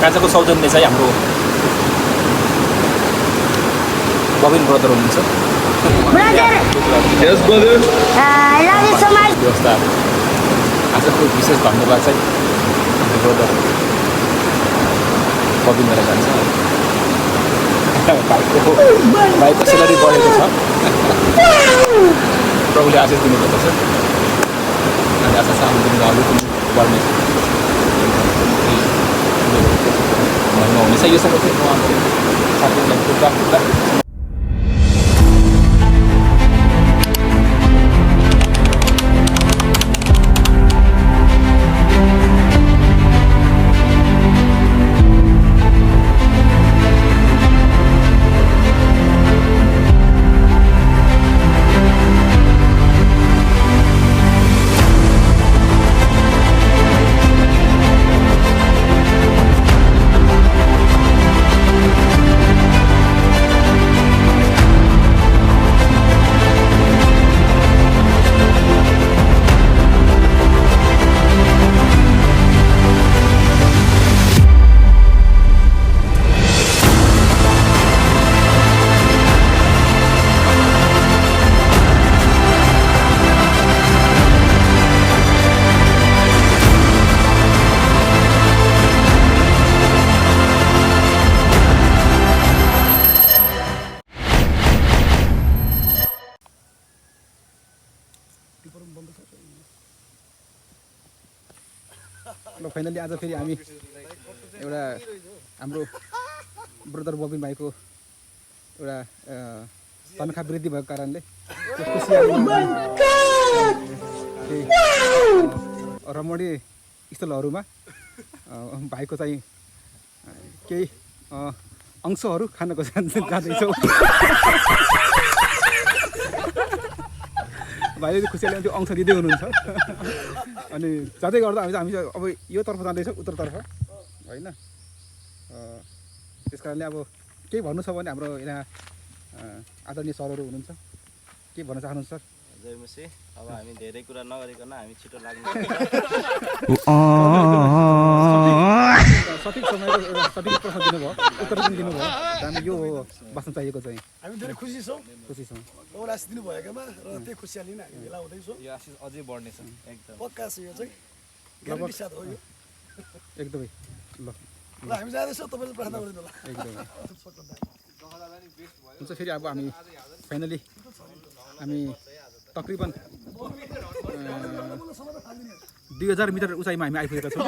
कान्छाको सौजन्य चाहिँ हाम्रो बबिन ब्रदर हुनुहुन्छ। व्यवस्था आजको विशेष धन्यवाद चाहिँ हाम्रो ब्रदर बबिनलाई जान्छ। भाइको सेलेरी बढेको छ, प्रभुले आशिष दिनुभएको छ अनि आशा छ आउने दिनमा अरू पनि बढ्नेछ भन्नु हुनेछ। यो सबै चाहिँ म साथीहरूलाई खुट्टा ल फाइनली आज फेरि हामी एउटा हाम्रो ब्रदर बबिन भाइको एउटा तनखा वृद्धि भएको कारणले रमणीय स्थलहरूमा भाइको चाहिँ केही अंशहरू खानको जाँदैछौँ। भाइले खुसीले त्यो अंश दिँदै हुनुहुन्छ अनि जाँदै गर्दा हामी अब यो तर्फ जाँदैछौँ, उत्तरतर्फ होइन। त्यस कारणले अब केही भन्नु छ भने हाम्रो यहाँ आदरणीय सरहरू हुनुहुन्छ, के भन्न चाहनुहुन्छ सर? जय मसी। अब हामी धेरै कुरा नगरिकन हामी छिटो लाग्नु सठिक समयको एउटा सठिक प्रश्न दिनुभयो, उत्तर पनि दिनुभयो। हामी यो बस्न चाहिएको चाहिँ हामी धेरै खुसी छौँ तपाईँले आशिष दिनुभएकोमा र त्यही खुसियाली नै हामी भेला हुँदैछौँ। यो आशिष अझै बढ्नेछ एकदम पक्का छ यो चाहिँ ग्यारेन्टी साथ हो यो एकदमै। ल ल हामी जाँदैछौँ, तपाईँले प्रार्थना गरिदिनु होला। एकदमै हुन्छ। फेरि अब हामी फाइनली हामी तकरिबन 2000 मिटर उचाइमा हामी आइपुगेका छौँ।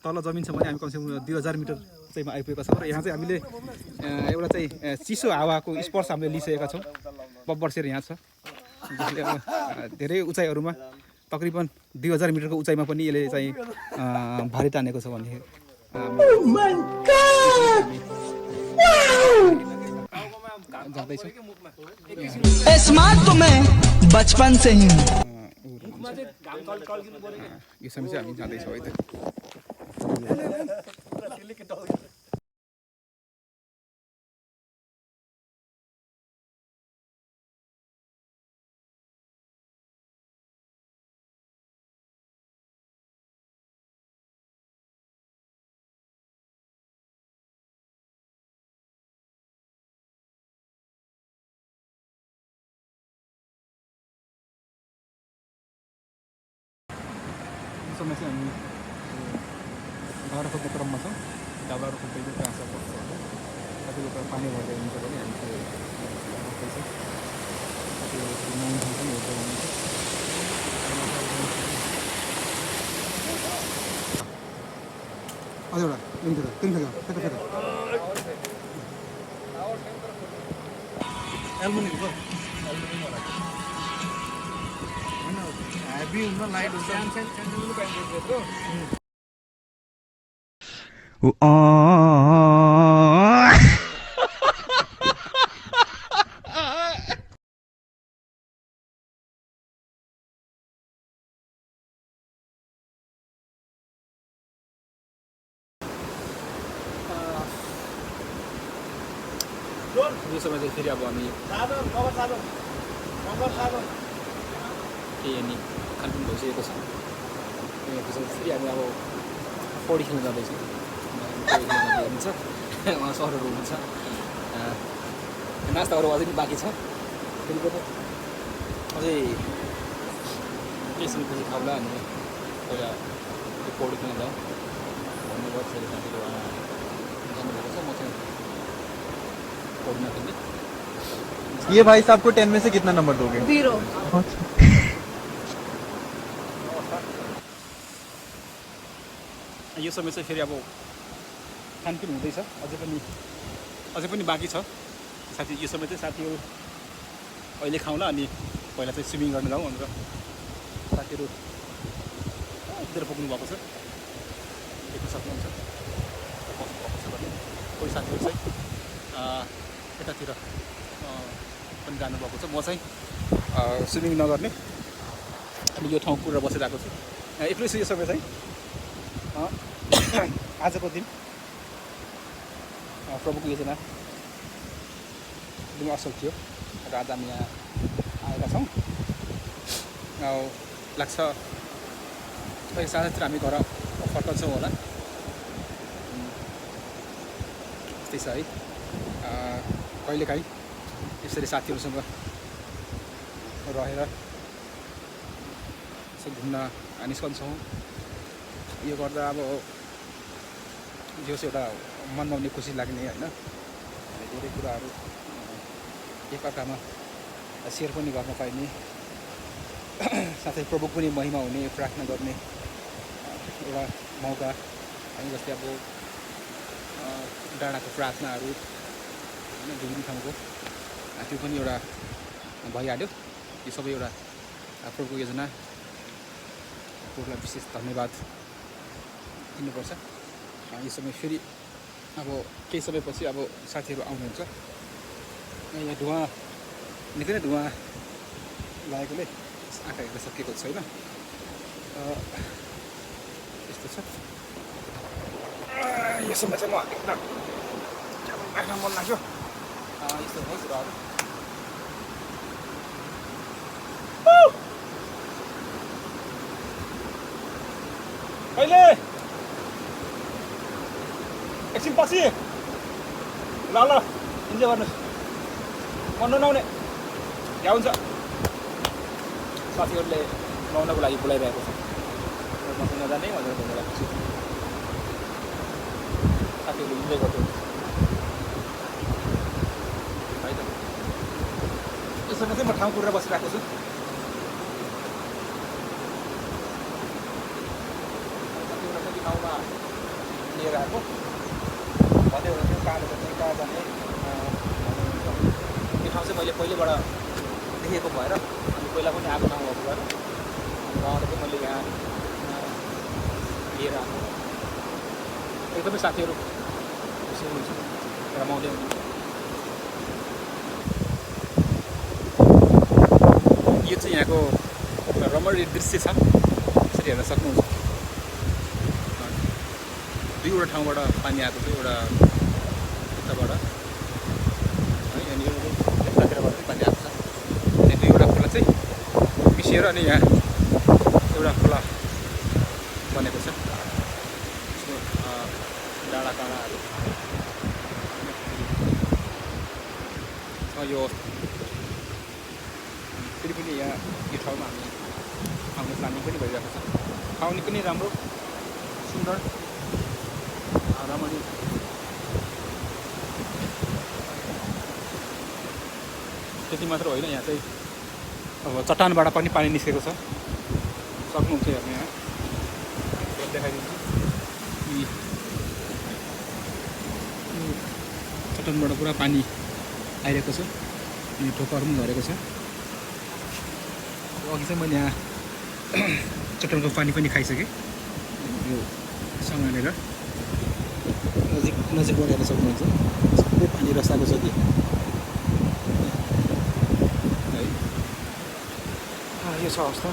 तल जमिन छ भने हामी कमसेकम 2000 मिटर चाहिँमा आइपुगेका छौँ र यहाँ चाहिँ हामीले एउटा चाहिँ चिसो हावाको स्पर्श हामीले लिइसकेका छौँ। बब्बरसेर यहाँ छ जसले अब धेरै उचाइहरूमा तकरिबन 2000 मिटरको उचाइमा पनि यसले चाहिँ भारी तानेको छ भन्ने जाँदैछौँ। स्मार्ट तो मैं बचपन से ही हूँ। यो समय चाहिँ हामी जाँदैछौँ है त। समय चाहिँ हामी दाउरा खोज्ने क्रममा छौँ। दाउरा खोज्दै कहाँ छ पर्छ होला, कतिको पानी भरेर हुन्छ भने हामी त्यो खोज्दैछौँ। त्यो नानी पनि हेर्दै हुनुहुन्छ। अझ एउटा तिन हेभी हुन्छ लाइट हुन्छ यो समय चाहिँ फेरि अब हामी केही अनि खानपिन भइसकेको छ फेरि हामी अब पौडी खेल्न जाँदैछौँ हुनुहुन्छ उहाँ सरहरू हुनुहुन्छ नास्ताहरू अझै पनि बाँकी छ फेरि पनि अझै केहीसम्म खाउला अनि पहिला त्यो पौडी खेल्न जाउँ भन्ने गर्दाखेरि साथीहरू जानुभएको छ म चाहिँ पौडी नखेल्ने ये भाई साहब को 10 में से कितना नंबर दोगे? 0 यो समय चाहिँ फेरि अब खानपिन हुँदैछ अझै पनि बाँकी छ साथी यो समय चाहिँ साथीहरू अहिले खाउँला अनि पहिला चाहिँ स्विमिङ गर्न जाउँ भनेर साथीहरू यतिर पुग्नु भएको छ देख्न सक्नुहुन्छ बस्नु भएको छ भने कोही साथीहरू चाहिँ यतातिर पनि जानुभएको छ म चाहिँ स्विमिङ नगर्ने अनि यो ठाउँ पुरा बसिरहेको छु एक्लै छु यो समय चाहिँ आजको दिन प्रभुको योजना एकदमै असल थियो र आज हामी यहाँ आएका छौँ लाग्छ अहिले साँझतिर हामी घर फर्कन्छौँ होला त्यस्तै छ है कहिलेकाहीँ यसरी साथीहरूसँग रहेर यसो घुम्न निस्कन्छौँ यो गर्दा अब जो एउटा मनमा हुने खुसी लाग्ने होइन धेरै कुराहरू एकअर्कामा सेयर पनि गर्न पाइने साथै प्रभु पनि महिमा हुने प्रार्थना गर्ने एउटा मौका हामी जस्तै अब डाँडाको प्रार्थनाहरू होइन विभिन्न ठाउँको त्यो पनि एउटा भइहाल्यो यो सबै एउटा प्रभुको योजना प्रभुलाई विशेष धन्यवाद दिनुपर्छ यो समय फेरि अब केही समयपछि अब साथीहरू आउनुहुन्छ यहाँ धुवा निकै नै धुवा लागेकोले आँखा हेर्न सकिएको छैन यस्तो छ यो समय चाहिँ म एकदम राख्न मन लाग्यो यस्तो है कुराहरू कहिले एकछिन पछि ल ल इन्जोय गर्नुहोस् मन नआउने यहाँ हुन्छ साथीहरूले नुहाउनको लागि बोलाइरहेको छ मसँग नजाने भनेर भनिरहेको छु साथीहरूले इन्जोय गर्दै है त यसमा चाहिँ म ठाउँ पुरेर बसिरहेको छु साथीहरूलाई चाहिँ ठाउँमा लिएर आएको भन्दै हुनुहुन्थ्यो कहाँ जाने कहाँ जाने यो ठाउँ चाहिँ मैले पहिलेबाट देखेको भएर अनि पहिला पनि आएको ठाउँ भएको भएर अनि उहाँलाई चाहिँ मैले यहाँ लिएर आएको एकदमै साथीहरू खुसी हुनुहुन्छ रमाउँदै हुनुहुन्छ यो चाहिँ यहाँको रमणीय दृश्य छ यसरी हेर्न सक्नुहुन्छ दुईवटा ठाउँबाट पानी आएको छ एउटा यताबाट है अनि यतातिरबाट पनि पानी आएको छ अनि दुईवटा खोला चाहिँ मिसिएर अनि यहाँ एउटा खोला बनेको छ यसको डाँडा काँडाहरू यो फेरि पनि यहाँ यो ठाउँमा हामी आउने प्लानिङ पनि भइरहेको छ ठाउँ निकै नै राम्रो सुन्दर रमणीय त्यति मात्र होइन यहाँ चाहिँ अब चट्टानबाट पनि पानी निस्केको छ सक्नुहुन्छ हेर्नु यहाँ देखाइदिन्छु चट्टानबाट पुरा पानी आइरहेको छ अनि ठोक्काहरू पनि झरेको छ अघि चाहिँ मैले यहाँ चट्टानको पानी पनि खाइसकेँ यो सँगलेर नजिकबाट हेर्न सक्नुहुन्छ सबै पानी रसाएको छ कि है यो छ अवस्था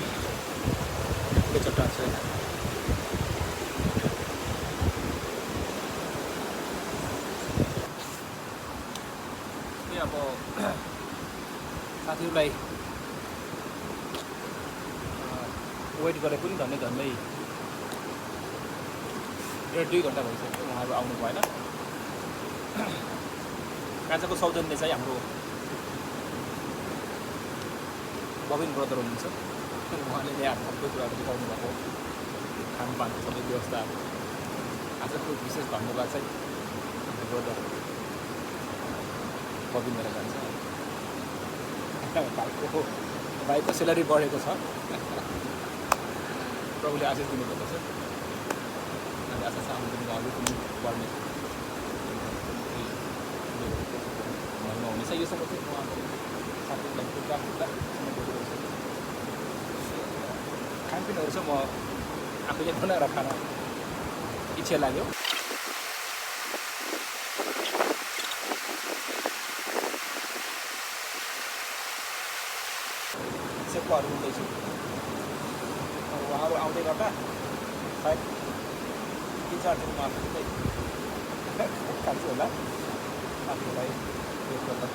ठुलो चट्टान छ अब साथीहरूलाई वेट गरे पनि झन्डै 1.5 घन्टा भइसक्यो उहाँहरू आउनु भएन आजको सौजन्य चाहिँ हाम्रो बबिन ब्रदर हुनुहुन्छ उहाँले यहाँ सबै कुराहरू देखाउनु भएको खानपानको सबै व्यवस्था आजको विशेष धन्यवाद चाहिँ हाम्रो ब्रदर बबिन गरेर जान्छ भाइको सेलेरी बढेको छ प्रभुले आशिष दिनुभएको छ अनि आशा छ आउने दिनमा अझै पनि बढ्ने भन्नु हुनेछ यो सबै चाहिँ उहाँको साथीहरूलाई प्रोग्राम खानपिनहरू चाहिँ म आफैले बनाएर खान इच्छा लाग्यो सेप्पाहरू हुँदैछु उहाँहरू आउँदै गर्दा सायद 3-4 दिनमा खान्छु होला साथीहरूलाई वेट गर्दा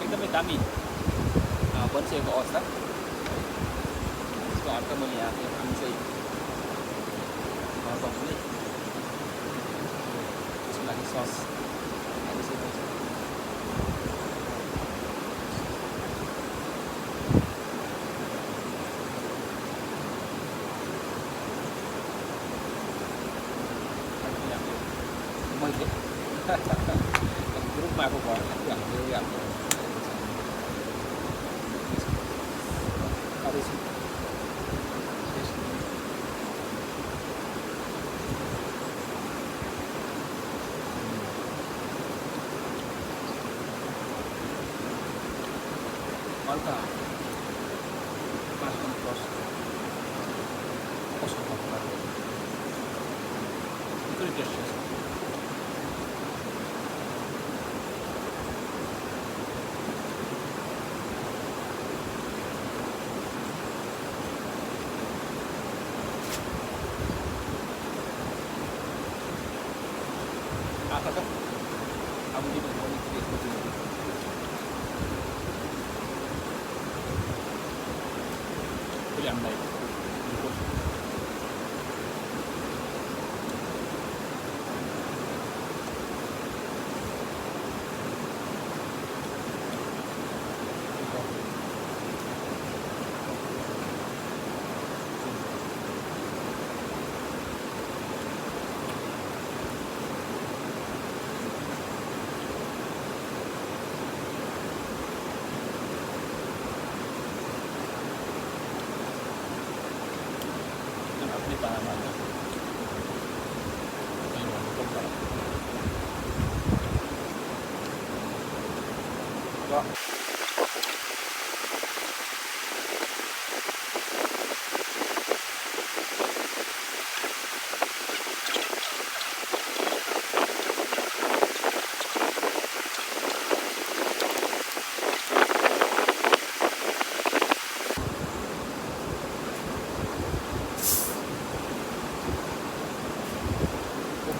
एकदमै दामी बनिसकेको अवस्था त्यसको अर्थ मैले यहाँ हामी चाहिँ घरमा पनि त्यसको लागि सस हालिसकेको छ मैले ग्रुपमा आएको भयो हामीले हाम्रो हल्का मासुको क्रस कसो भएको निकै टेस्टी छ आशा छ आउने दिनमा पनि फेरि हामीलाई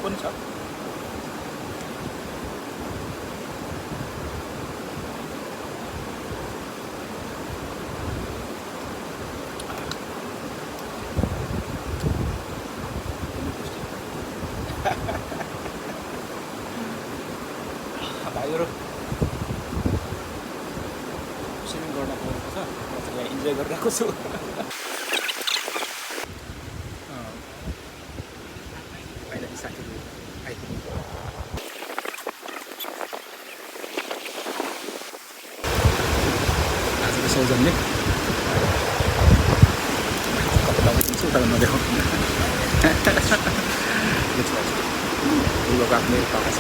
पनि छ भाइहरू स्विमिङ गर्न पाउनु छ म चाहिँ यहाँ इन्जोय गरिरहेको छु फाइनली साथीहरू आइपुग्नु आजको सौजन्य कता दिन्छु उता नदेखाउँ फुलको आफ्नै पाएको छ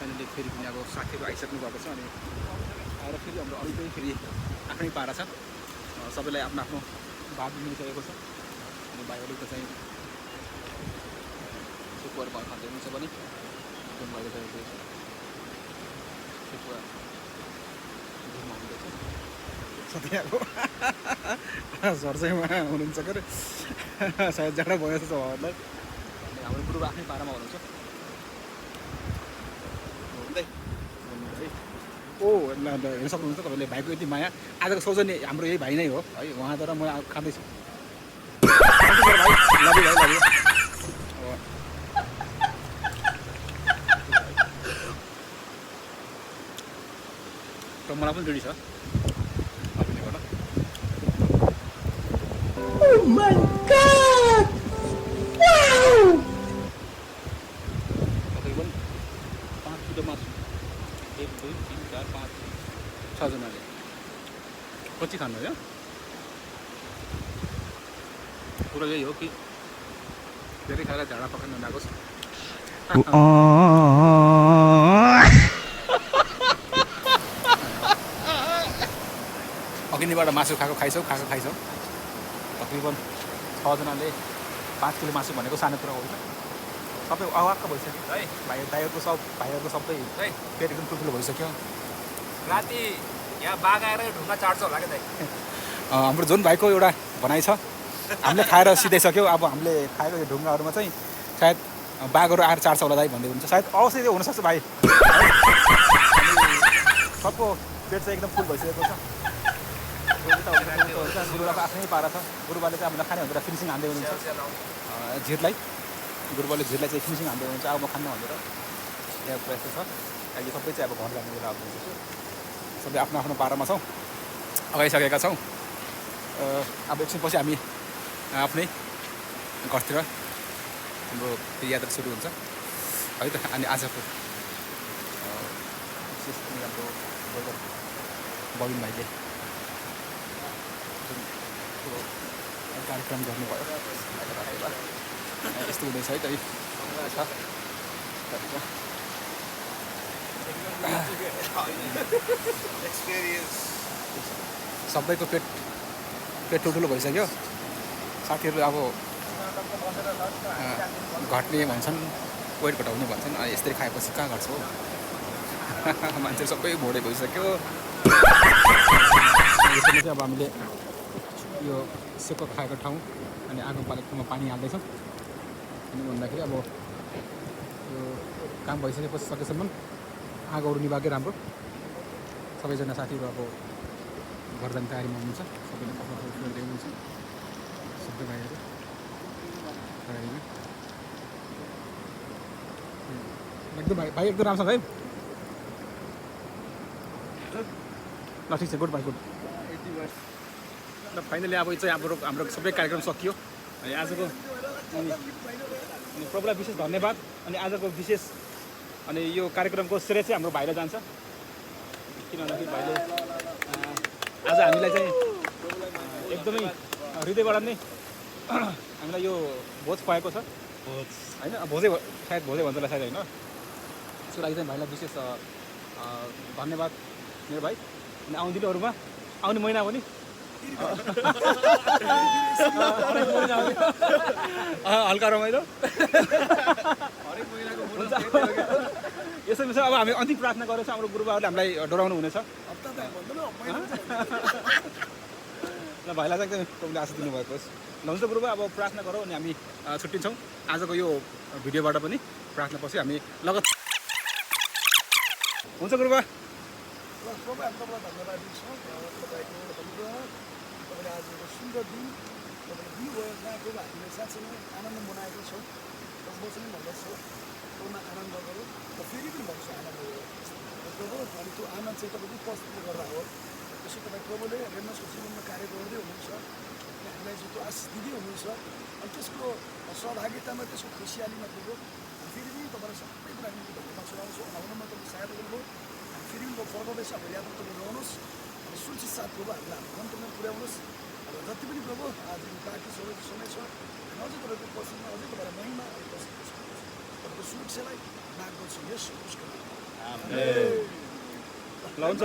फाइनली फेरि पनि अब साथीहरू आइसक्नु भएको छ अनि आएर फेरि हाम्रो अरू पनि फेरि आफ्नै पारा छ सबैलाई आफ्नो आफ्नो भाग मिलिसकेको छ अनि भाइहरूको चाहिँ सुकुवार भयो खाँदै हुनुहुन्छ भने जुन भइरहेको छ सुकुवा घुममा हुँदैछ सधैँको सर्सैमा हुनुहुन्छ के अरे सायद जाडो भयो जस्तो छ उहाँहरूलाई अनि हाम्रो गुरु आफ्नै पारामा हुनुहुन्छ हुँदै ओ हेर्न सक्नुहुन्छ तपाईँले भाइको यति माया आजको सौजन्य हाम्रो यही भाइ नै हो है उहाँद्वारा म खाँदैछु लभी भाइ लभी र मलाई पनि रेडी छ तकरिबन 5 किलो मासु 1 2 3 4 5 6 जनाले कति खानु हो कुरा यही हो कि धेरै खाएर झाडा पखाल्न नलागोस् अघिनिबाट मासु खाइछौँ तकरिबन 6 जनाले 5 किलो मासु भनेको सानो कुरा होइन सबै अवाक्क भइसक्यो है भाइहरूको सबै पेट एकदम ठुल्ठुलो भइसक्यो राति यहाँ बाघ आएर ढुङ्गा चाड्छ होला क्या दाइ हाम्रो जुन भाइको एउटा भनाइ छ हामीले खाएर सिधाइसक्यौँ अब हामीले खाएको यो ढुङ्गाहरूमा चाहिँ सायद बाघहरू आएर चाड्छ होला दाइ भन्दै हुन्छ सायद अवश्य त्यो हुनसक्छ भाइ सबको पेट चाहिँ एकदम फुल भइसकेको छ गुरुबाको आफ्नै पारा छ गुरुबाले चाहिँ हामीलाई खाने भनेर फिनिसिङ हान्दै हुनुहुन्छ झिरलाई गुरुबाले झिरलाई चाहिँ फिनिसिङ हान्दै हुनुहुन्छ अब म खान्न भनेर यहाँ प्रयास छ अहिले सबै चाहिँ अब घर जाने बेला हुन्छ सबै आफ्नो आफ्नो पारामा छौँ अगाइसकेका छौँ अब एकछिनपछि हामी आफ्नै घरतिर हाम्रो यात्रा सुरु हुन्छ है त अनि आजको विशेष हाम्रो बबिन भाइले कार्यक्रम गर्नुभयो यस्तो हुँदैछ है त सबैको पेट ठुल्ठुलो भइसक्यो साथीहरू अब घट्ने भन्छन् वेट घटाउने भन्छन् यस्तै खाएपछि कहाँ घट्छ हो मान्छेहरू सबै भोडे भइसक्यो चाहिँ अब हामीले यो सेको खाएको ठाउँ अनि आगो पालेको ठाउँमा पानी हाल्दैछौँ अनि भन्दाखेरि अब यो काम भइसकेपछि सकेसम्म आगोहरू निभाएकै राम्रो सबैजना साथीहरू अब घर जाने तयारीमा हुनुहुन्छ सबैले कपडाहरू फेर्दै हुनुहुन्छ सबै भाइहरू तयारीमा एकदम भाइ एकदम राम्रोसँग है ल ठिक छ गुड भाइ गुड र फाइनली अब चाहिँ हाम्रो सबै कार्यक्रम सकियो अनि आजको अनि प्रभुलाई विशेष धन्यवाद अनि आजको विशेष अनि यो कार्यक्रमको श्रेय चाहिँ हाम्रो भाइलाई जान्छ किन भन्दाखेरि भाइले आज हामीलाई चाहिँ एकदमै हृदयबाट नै हामीलाई यो भोज खुवाएको छ होइन भोजै सायद भोजै भन्छ होला सायद होइन त्यसको लागि चाहिँ भाइलाई विशेष धन्यवाद मेरो भाइ अनि आउने दिनहरूमा आउने महिना पनि हल्का रमाइलो यसो विषय अब हामी अन्तिम प्रार्थना गरेछौँ हाम्रो गुरुबाहरूले हामीलाई डराउनु हुनेछ र भाइलाई चाहिँ एकदमै तपाईँले आशा दिनुभएको होस् ल हुन्छ गुरुबा अब प्रार्थना गरौँ अनि हामी छुट्टिन्छौँ आजको यो भिडियोबाट पनि प्रार्थना पछि हामी लगत हुन्छ गुरुबा धन्यवाद दिन्छौँ तपाईँले आज एउटा सुन्दर दिन तपाईँले दिनुभयो जहाँको हामीले साँच्चै नै आनन्द मनाएको छौँ 10 वर्ष नै भन्दछौँ त्यसमा आनन्द गरौँ र फेरि पनि भन्छु आनन्द गरौँ प्रभु अनि त्यो आनन्द चाहिँ तपाईँको उपस्थितिले गर्दा हो त्यसो तपाईँ प्रभुले रेमसको जीवनमा कार्य गर्दै हुनुहुन्छ हामीलाई चाहिँ त्यो आशिष दिँदै हुनुहुन्छ अनि त्यसको सहभागितामा त्यसको खुसियालीमा प्रभु फेरि पनि तपाईँलाई सबै कुरा हामी धन्यवाद चढाउँछौँ आउनमा तपाईँ सहायता गर्नुभयो फेरि पनि फर्काउँदैछ हाम्रो यात्रा तपाईँ रहनुहोस् अनि सुरक्षित साथ प्रभु हामीलाई हाम्रो गन्तव्यमा पुर्याउनुहोस् र जति पनि प्रभु आज बाँकी समय छ अझै तपाईँको पछिमा अझै तपाईँलाई महिमा तपाईँको सुरक्षालाई माग गर्छु यस ल हुन्छ